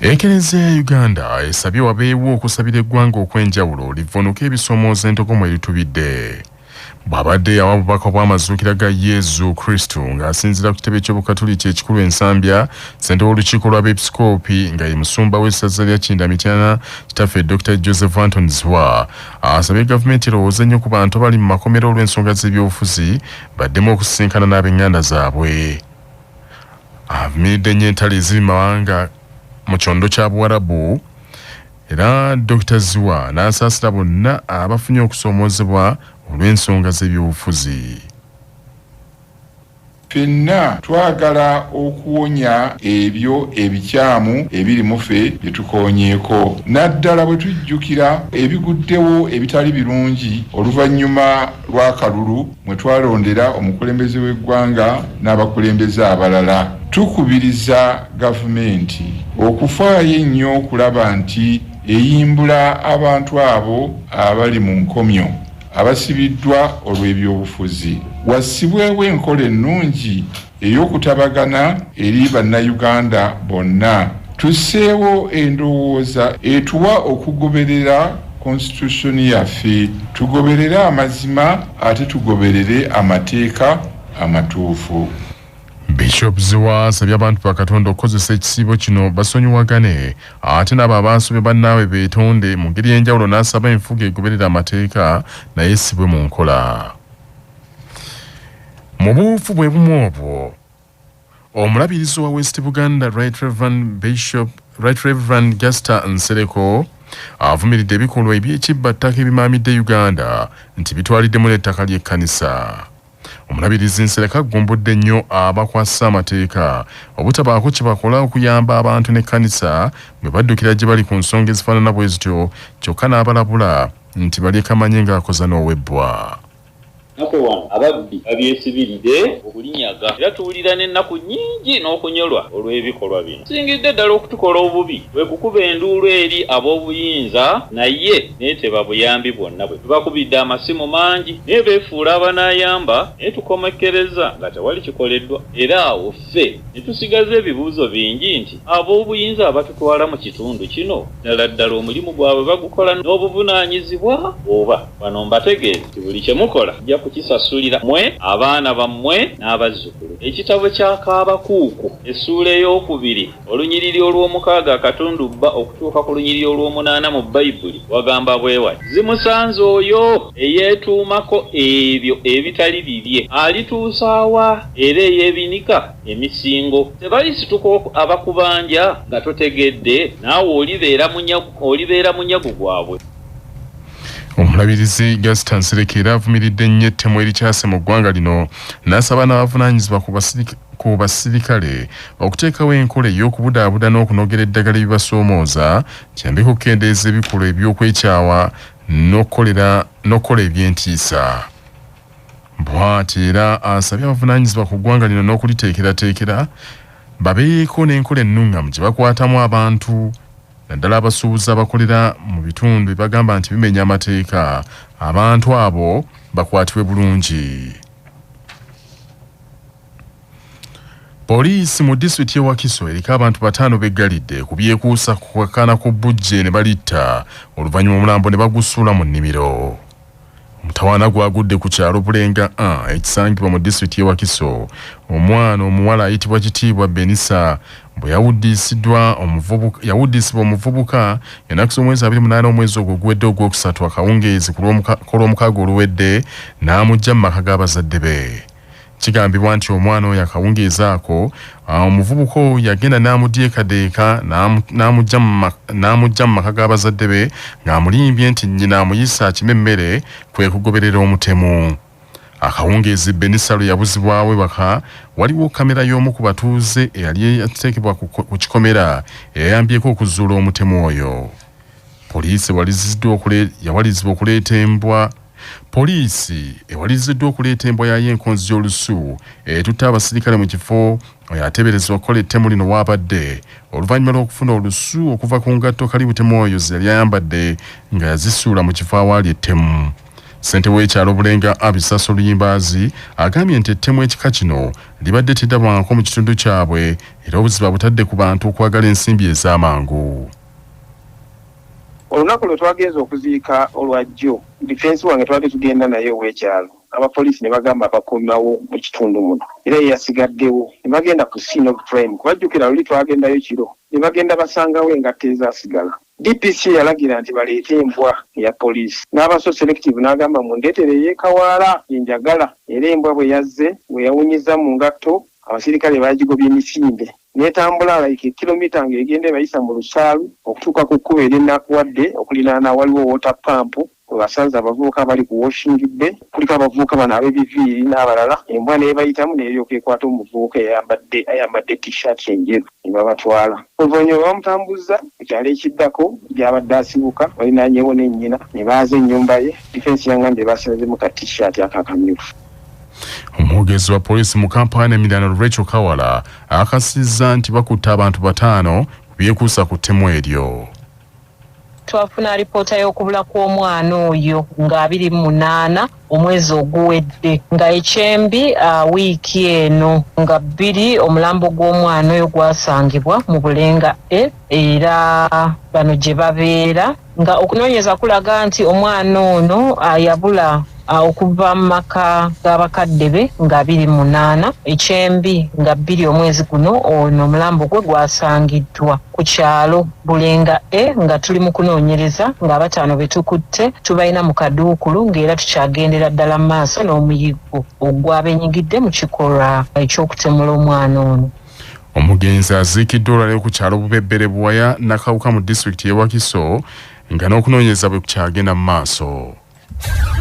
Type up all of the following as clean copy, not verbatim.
Ekelezia ya Uganda esabye wabeewo okusabira eggwanga okwenjawulo livunuke ebisomooza entogomo eritubidde. Bw'abadde awa obubaka bw'amazuukira ga Yezu Kristu ng'asinziira ku kitebe ky'Obukatuliki ekikulu ensambya ssentebe w'olukiiko lw'abeepisikoopi nga ye musumba w'essaza lya Kindamitana kitaffe Dr. Joseph Anton Zwa asabye gavumenti erowooze nnyo ku bantu abali mu makomero olw'ensonga z'ebyobufuzi baddemu okusisinkana n'ab'enganda zaabwe. Avumiridde nnyo entalo eziri mu mawanga mu kyondo kya Buwarabu era Dr. Zwa n'asaasira bonna abafunye okusoomoozebwa olw'ensonga z'ebyobufuzi. Ffenna twagala okuwonya ebyo ebikyamu ebiri mu ffe bye tukoonyeeko naddala bwe tujjukira ebiguddewo ebitali birungi oluvannyuma lw'akalulu mwe twalondera omukulembeze w'eggwanga n'abakulembeze abalala. Tukubiriza gavumenti okufaayo ennyo okulaba nti eyimbula abantu abo abali mu nkomyo abasibiddwa olw'ebyobufuzi. Wassibwewo enkola ennungi ey'okutabagana eri bannayuganda bonna. Tusseewo endowooza etuwa okugoberera constitution yaffe, tugoberere amazima ate tugoberere amateeka amatuufu. Bishop Zwa asabye abantu ba Katonda okukozesa ekisiibo kino basonyiwagane ate n'abo abaasobye bannaabwe beetonde mu ngeri y'enjawulo n'asaba enfuga egoberera amateeka naye essibwe mu nkola. Mu buufu bwe bumu obwo omulabirizi wa West Buganda Right Reverend Gaster Nsereko avumiridde ebikolwa eby'ekibbattaka ebimaamidde Uganda nti bitwaliddemu n'ettaka ly'ekkanisa. Omulabirizi Nsereko agumbudde nnyo abakwasa amateeka obutabaako kye bakola okuyamba abantu n'ekkanisa bwe baddukira gye bali ku nsonga ezifaanana bwe zityo kyokka n'abalabula nti balyekkamanye ng'akoza n'owebbwa. Ababbi abyesibiridde okulinyaga era tuwulira n'ennaku nnyingi n'okunyolwa olw'ebikolwa bino. Singidde ddala okutukola obubi bwe kukuba enduulu eri ab'obuyinza naye naye tebabuyambi bwonna bwe tubakubidde amasimu mangi naye beefuula abanaayamba naye tukomekkereza nga tewali kikoleddwa era awo ffe ne tusigaza ebibuuzo bingi nti ab'obuyinza abatutwala mu kitundu kino ddala omulimu gwabwe bagukola n'obuvunaanyizibwa oba bano mbategeeze nti buli kye mukola kukisasulira mwe abaana bammwe n'abazzukulu. Ekitabo kya Kaabakuuku essuula ey'okubiri olunyiriri olw'omukaaga akatundu bba okutuuka ku lunyiriri olw'omunaana mu Bayibuli wagamba bwewati zimusanze oyo eyeetuumako ebyo ebitali bibye alituusaawa era eyeebinika emisingo. Tebalisituka abakubanja nga totegedde naawe olibeera munyagu gwabwe. Omulabirizi Gaster Nsereko era avumiridde nnyo ettemu erikyase mu ggwanga lino n'asaba n'abavunaanyizibwa ku basirikale okuteekawo enkola ey'okubudaabuda n'okunogera eddagala ebibasoomooza kiyambe okukendeeza ebikolwa eby'okwekyawa n'okukola eby'entiisa. Bw'ati era asabye abavunaanyizibwa ku ggwanga lino n'okuliteekerateekera babeeko n'enkola ennungamu gye bakwatamu abantu naddala abasuubuzi abakolera mu bitundu bagamba nti bimenya amateeka abantu abo bakwatibwe bulungi. Poliisi mu disitulikiti y'e Wakiso eriko abantu 5 beggalidde ku byekuusa ku kwakana ku bbujje ne balitta oluvannyuma omulambo ne bagusuula mu nnimiro. Omutawaana gwagudde ku kyalo Bulenga ekisangibwa mu disitulikiti y'e Wakiso. Omwana omuwala ayitibwa Kitiibwa Benisa bwe yawuddisibwa omuvubuka ennaku z'omwezi 28 omwezi ogwo guwedde ogwokusatu akawungeezi ku lw'omukaaga oluwedde n'amugya mu maka g'abazadde be. Kigambibwa nti omwana oyo akawungeezi ako omuvubuka oyo yagenda n'amudyekadeeka n'amugya mu maka g'abazadde be ng'amulimbye nti nnyina amuyisa akime emmere kwe kugoberera omutemu. Akawungeezi Benisa lwe yabuzibwawe waka waliwo kamera y'omu ku batuuze eyali yateekebwa ku kikomera eyayambyeko okuzuula omutemu oyo. Poliisi ewaliziddwa okuleeta embwa yayo enkonzi y'olusu etutta abasirikale mu kifo ateeberezebwa okukola ettemu lino waabadde oluvannyuma lw'okufuna olusu okuva ku ngatto kali butemu oyo ze yali ayambadde nga yazisuula mu kifo awaali ettemu. Ssentebe w'ekyalo Bulenga Abisaso Luyimbazi agambye nti ettemu ekika kino libadde teddabwangako mu kitundu kyabwe era obuzibu butadde ku bantu okwagala ensimbi ez'amangu. Olunaku lwe twagenza okuziika olwajjo difensi wange twali tugenda naye ow'ekyalo abapoliisi ne bagamba bakomawo mu kitundu muno era yasigaddewo ne bagenda ku scene of crime kubajjukira luli twagendayo kiro ne bagenda basangawo engatta ezaasigala. DPC yalagira nti baleete embwa ya poliisi n'abaso selective n'agamba mundeetere yeekawaala yenjagala era embwa bwe yazze bwe yawunyiza mu ngatto abasirikale baagigobya emisinde n'etambula like kilomita ng'egenda ebayisa mu lusaalu okutuuka ku kkubo eryennakuwadde okuliraana waliwo water pump we basanze abavubuka bali ku washing bay kuliko abavubuka bano ab'ebiviiri n'abalala embwa neebayitamu n'eryoka ekwata omuvubuka ayambadde t-shirt enjeru ne babatwala. Oluvannyuma bamutambuza ku kyalo ekiddako gy'abadde asibuka balinaanyeewo ne nnyina ne baaza ennyumba ye difensi yangambye baasazemu ka t-shirt akakamyufu. Omwogezi wa poliisi mu Kampala Emiliano Rachel Kawala akasizza nti bakutte abantu 5 byekuusa ku ttemu eryo. Twafuna alipoota y'okubula kw'omwana oyo nga 28 omwezi oguwedde nga ekyembi wiiki eno nga 2 omulambo gw'omwana oyo gwasangibwa mu Bulenga era bano gye babeera nga okunoonyeza kulaga nti omwana ono yabula okuva mu maka g'abakadde be nga 28 ekyembi nga 2 omwezi guno ono omulambo gwe gwasangiddwa ku kyalo Bulenga nga tuli mu kunoonyereza nga 5 be tukutte tubalina mu kaduukulu ng'era tukyagendera ddala mu maaso n'omuyiggo ogwabenyigidde mu kikolwa eky'okutemula omwana ono. Omugenzi aziikiddwa olwaleero ku kyalo Bubebbere Buwaya Nakawuka mu disitulikiti y'e Wakiso nga n'okunoonyereza bwe kukyagenda mu maaso.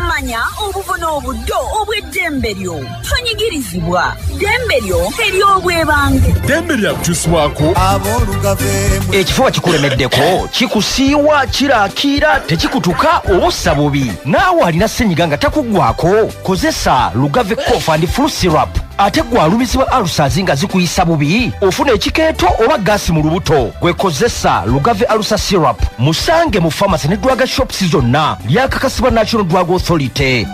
Manya obuvuna obuddo obw'eddembe lyo tonyigirizibwa ddembe lyo ery'obwebange ddembe lyakukyusibwako ab'olugave ekifuba kikulemeddeko kikusiiwa kiraakira tekikutuka obussa bubi naawe alina ssenyiga nga takuggwako kozesa Lugave cough and flu syrup ate gwalumizibwa alusazi nga zikuyisa bubi ofuna ekikeeto oba gaasi mu lubuto gwekozesa Lugave alusa syrup musange mu pharmacy ne drug shops zonna lyakakasibwa National Drug Authority.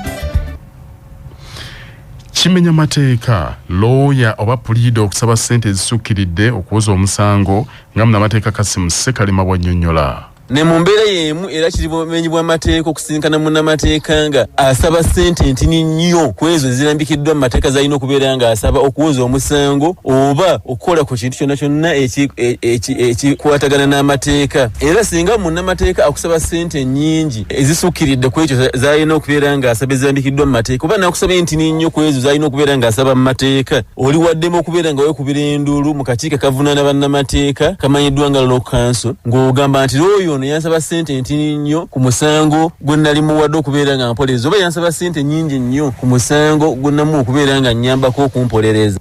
Kimenya mateeka lawyer oba puliida okusaba ssente ezisukkiridde okuwoza omusango nga munnamateeka Kasimu Ssekalema bw'annyonnyola. Ne mu mbeera y'emu era kiri bumenyi bw'amateeka okusinkana munnamateeka nga asaba ssente ntini nnyo ku ezo ezirambikiddwa mu mateeka z'alina okubeera nga asaba okuwoza omusango oba okukola ku kintu kyonna kyonna ekikwatagana n'amateeka. Era singa munnamateeka akusaba ssente nnyingi ezisukkiridde ku ekyo z'alina okubeera nga asaba ezirambikiddwa mu mateeka oba n'akusaba ntini nnyo ku ezo z'alina okubeera nga asaba mu mateeka oli waddemu okubeera nga weekubira enduulu mu kakiiko kavunaana bannamateeka kamanyiddwa nga Law Council ng'ogamba nti looyo yansaba ssente ntini nnyo ku musango gwe nali muwadde okubeera nga mpoleza oba yansaba ssente nnyingi nnyo ku musango gwe namu okubeera nga nnyambako okumpolereza.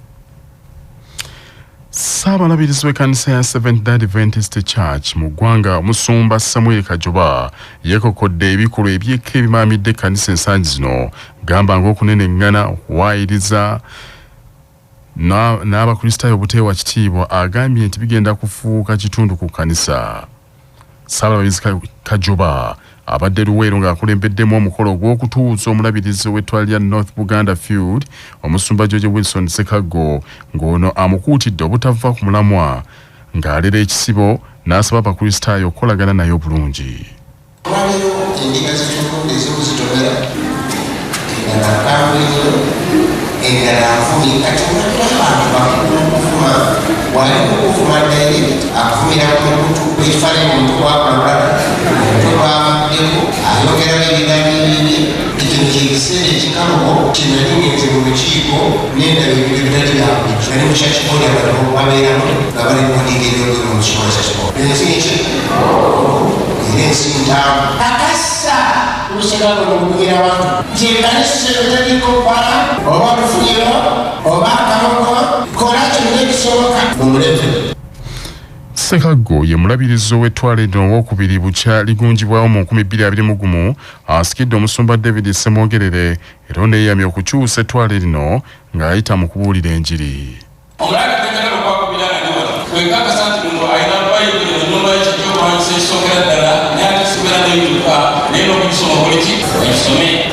Ssaabalabirizi w'ekkanisa ya Seventh-day Adventist Church mu ggwanga Omusumba Samuel Kajoba yeekokodde ebikolwa ebyekka ebimaamidde ekkanisa ensangi zino gamba ng'okuneneŋŋana okuwaayiriza n'abakristaayo obuteewa kitiibwa agambye nti bigenda kufuuka kitundu ku kkanisa. Ssaabalabirizi Kajoba abadde Luweero ng'akulembeddemu omukolo gw'okutuuza omulabirizi w'ettwala lya North Buganda Field omusumba George Wilson Ssekaggo ng'ono amukuutidde obutava ku mulamwa ng'alera ekisibo n'asaba abakristaayo okukolagana naye obulungi. Waliwo endiga z'ekitundu ezimu zitomera endala kambwinyo endala nfumi kati abantu bakulu okufuma waliwo okufuma ddayiri akufumira ku mukutu ekifaananyi muntu kwakwagala tolwamuddeko ayogeramu ebigambo ebingi ekino kyekiseera ekikalubo kinali ngenze mu lukiiko nendaba ebintu ebitali byabulijjo nali mu kyakikola abantu babeeramu nga bali mudiga ebyogero mu kikola kyakikola ensi eki era ensi ntaamu akassa olusegago nolukugira abantu kyekanisa ebitaliko bbala oba lufuniro oba akaloko kola kyonna ekisoboka mumuleve. Ssekaggo ye mulabirizi w'ettwala lino owookubiri bukya ligunjibwawo mu 2021 asikidde omusumba David Ssemwogerere era neeyamye okukyusa ettwala lino ng'ayita mu kubuulira enjiri.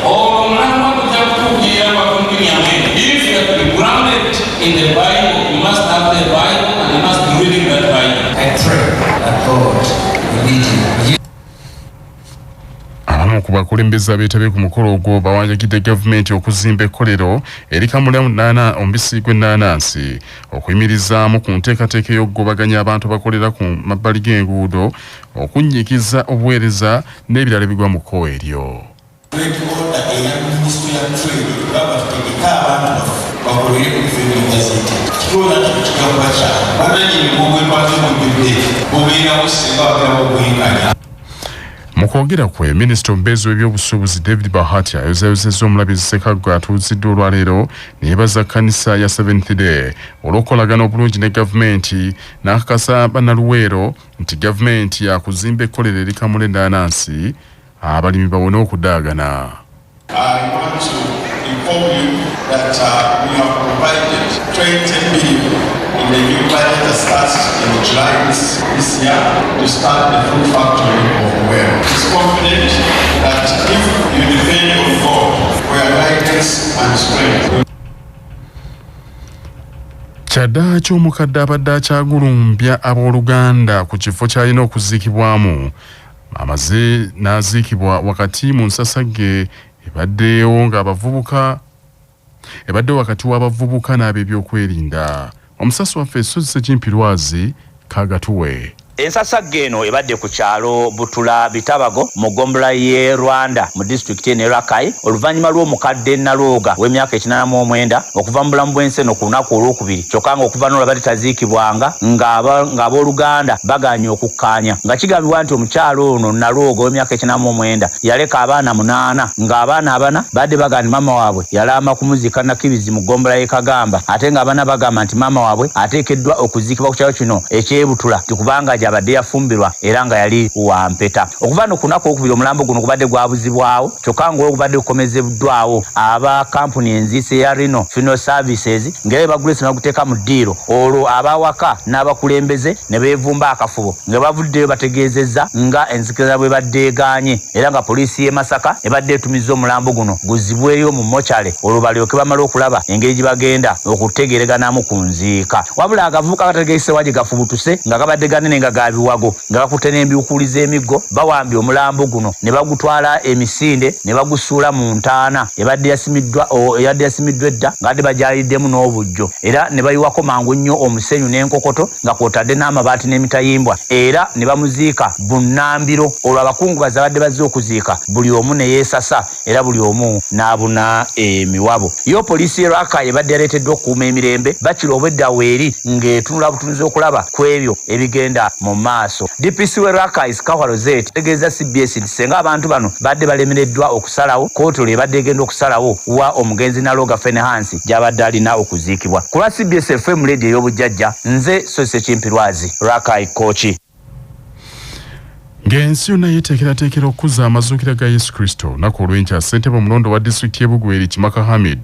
All abakulembeze abeetabe ku mukolo ogwo bawanjagidde gavumenti okuzimba ekkolero erikamula omubisi gw'ennaanansi okuyimirizaamu ku nteekateeka y'okugobaganya abantu bakolera ku mabbali g'enguudo okunnyikiza obuweereza n'ebirala ebigwa mu kkowa eryo. Mu kwogera kwe, Minisita omubeezi w'ebyobusuubuzi David Bahati ayozayozezza omulabizi Ssekagwa atuuziddwa olwaleero ne yeebaza kkanisa ya Seventh Day olw'okukolagana obulungi ne gavumenti n'akakasa bannaluweero nti gavumenti yakuzimba ekkolero erikamula ennaanansi abalimi bawone okudaagana. I want to inform you that we have provided 20 million in the new budget that starts in July this year to start the food factory of Well. It's confident that if you depend on God for your guidance and strength. Kyadda ky'omukadde abadde akyagulumbya abooluganda ku kifo ky'alina okuziikibwamu amaze n'aziikibwa wakati mu nsasagge ebaddewo wakati w'abavubuka n'ab'ebyokwerinda. Omusasi waffe Sozi Ssekimpirwazi kaagatuwe. Ensasagge eno ebadde ku kyalo Butula Bitabago mu ggombolola y'e Rwanda mu disitulikiti y'e Rakai oluvannyuma lw'omukadde Nalooga w'emyaka 89 okuva mu bulamu bw'enseno ku lunaku olwokubiri kyokka ng'okuva n'olwo abadde taziikibwanga ng'abooluganda baganye okukkaanya nga kigambibwa nti omukyalo ono Nalooga w'emyaka 89 yaleka abaana 8 ng'abaana abana badde bagamba maama waabwe yalaama kumuziika Nakibizi mu ggombolola y'e Kagamba ate ng'abaana bagamba nti maama waabwe ateekeddwa okuziikibwa ku kyalo kino eky'e Butula kubanga abadde yafumbirwa era nga yali wa mpeta. Okuva no kunako okubiri omulambo guno kubadde gwabuzibwawo kyokka ng'olwo gubadde gukomezeddwawo aba kampuni enziise ya Reno Funeral Services ng'era bagulese n'oguteeka mu ddiiro olwo abawaka n'abakulembeze ne beevumba akafubo nga bavuddeyo bategeezezza nga enzikiriza bwe badde egaanye era nga poliisi y'e Masaka ebadde etumizza omulambo guno guzibweyo mu mochale olwo balyoke bamala okulaba engeri gye bagenda okutegereganamu ku nziika. Wabula agavubuka kategeese waje gafubutuse nga kabadde ganene nga gabiwago nga bakutte n'embyukuliza emiggo bawambye omulambo guno ne bagutwala emisinde ne bagusuula mu ntaana ebadde yasimiddwa edda ng'adde bajaaliddemu n'obujjo era ne bayiwako mangu nnyo omusenyu n'enkokoto nga kwotadde n'amabaati n'emitayimbwa era ne bamuziika bunnambiro olwo abakungubazi abadde bazze okuziika buli omu ne yeesasa era buli omu n'abuna emiwabo. Yo poliisi y'e Rakai ebadde yaleeteddwa okukuuma emirembe bakira obwedda weeri ng'etunula butunuzi okulaba ku ebyo ebigenda mu maaso. DPC w'e Rakai Kawalo Zeti tegeeza CBS nti senga abantu bano badde balemereddwa okusalawo kkooti olwo ebadde egenda okusalawo wa omugenzi Nalooga Fenhansi gy'abadde alina okuziikibwa. Ku lwa CBS FM leediyo ey'obujjajja nze Sozi Ssekimpirwazi Rakai Kochi. Ng'ensi yonna yeeteekerateekera okukuza amazuukira ga Yesu Kristo naku olw'enkya ssentebe omulondo wa disitulikiti y'e Bugweri Kimaka Hamid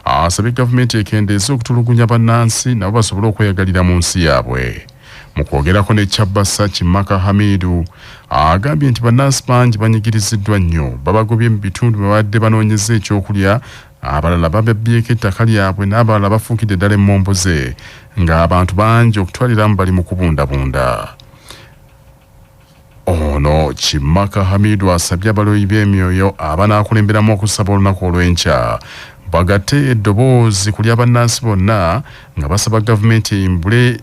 asabye gavumenti ekendeeze okutulugunya bannansi nabo basobole okweyagalira mu nsi yaabwe. Mu kwogerako ne Kyabasa Kimaka Hamidu agambye nti bannansi bangi banyigiriziddwa nnyo babagobye mu bitundu bwe badde banoonyeza ekyokulya abalala bababbyeko ettaka lyabwe n'abalala bafuukidde ddala emmomboze ng'abantu bangi okutwaliramu bali mu kubundabunda. Ono Kimaka Hamidu asabye abaloyi b'emyoyo abanaakulemberamu okusaba olunaku olw'enkya bagatte eddoboozi ku lya bannansi bonna nga basaba gavumenti eyimbule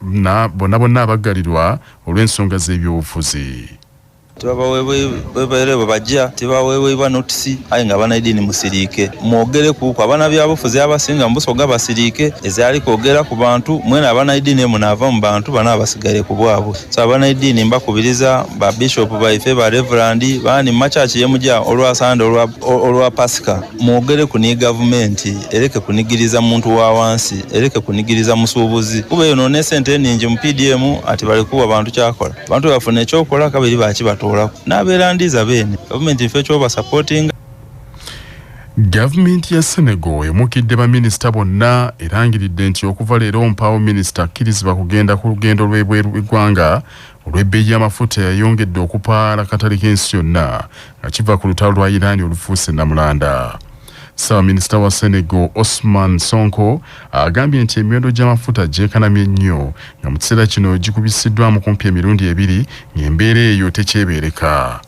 bonna abaggalirwa olw'ensonga z'ebyobufuzi. Tebabaweebwa bajja tebaweebwa notisi aye nga banaidini musiriike mwogere kuko abaana byabufuzi abasinga mu Busoga basiriike ezaali kwogera ku bantu mwena abanaidini munaava mu bantu bana abasigale ku bwabwe so abanaidini mbakubiriza ba bishop baife ba reverend bani machachi yemujja olwa Sande olwa Pasika mwogere ku ni gavumenti ereke kunigiriza muntu wa wansi ereke kunigiriza musuubuzi kuba yono ne sente ningi mu PDM ati bali kuba bantu kyakola bantu bafune ekyokola kabiri bakibato n'abeerandiza bene gavumenti ife kyoba supporting. Gavumenti ya Senegal emukidde baminisita bonna erangiridde nti okuva leero mpaawo minisita akkirizibwa kugenda ku lugendo lw'ebweru w'eggwanga olw'ebbeeyi y'amafuta yayongedde okupaala katale k'ensi yonna nga kiva ku lutalo lwa Iran olufuuse nnamulanda. Minisita wa Senegal Ousmane Sonko agambye nti emiwendo gy'amafuta gyekanamye nnyo nga mu kiseera kino gikubisiddwamu kumpi emirundi ebiri ng'embeera eyo tekyebeereka.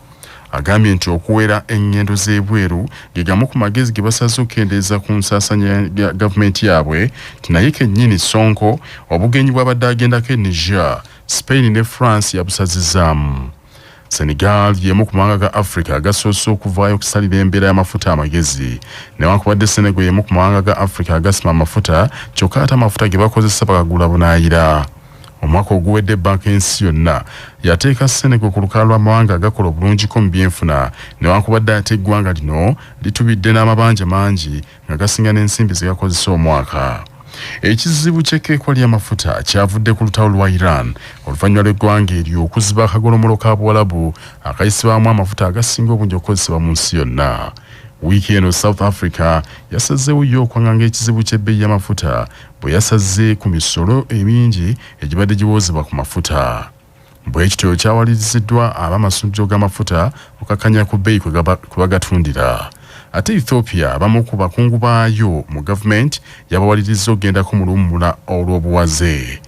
agambye nti okuwera engendo z'ebweru ge gamu ku magezi ge basaze okukendeeza ku nsaasaanya ya gavumenti yaabwe naye kennyini Sonko obugenyi bw'abadde agendako e Niger, Spain ne France yabusazizaamu. Senegal y'emu ku mawanga ga Africa agasoose okuvaayo okusalira embeera y'amafuta amagezi newankubadde Senegal y'emu ku mawanga ga Africa agasima amafuta kyokka ate amafuta ge bakozesa bagagula bunaayira. Omwaka oguwedde banka ensi yonna yateeka Senegal ku lukalala lw'amawanga agakola obulungiko mu byenfuna newankubadde ate eggwanga lino litubidde n'amabanja mangi nga gasinga n'ensimbi ze gakozesa omwaka. Ekizibu ky'ekkeekwa ly'amafuta kyavudde ku lutalo lwa Iran oluvannyuma lw'eggwanga eryo okuziba akagolomolo ka Buwalabu akayisibwamu amafuta agasinga obungi okukozesebwa mu nsi yonna. Wiiki eno South Africa yasazeewo yo okwanganga ekizibu ky'ebbeeyi y'amafuta bwe yasaze ku misolo emingi egibadde giwoozebwa ku mafuta. Bwekityo kyawaliriziddwa ab'amasujjo g'amafuta okukakkanya ku bbeeyi kwe bagatundira. Ate Ethiopia abamu ku bakungu baayo mu gavumenti yabawaliriza okugendako mu luwummula olw'obuwaze.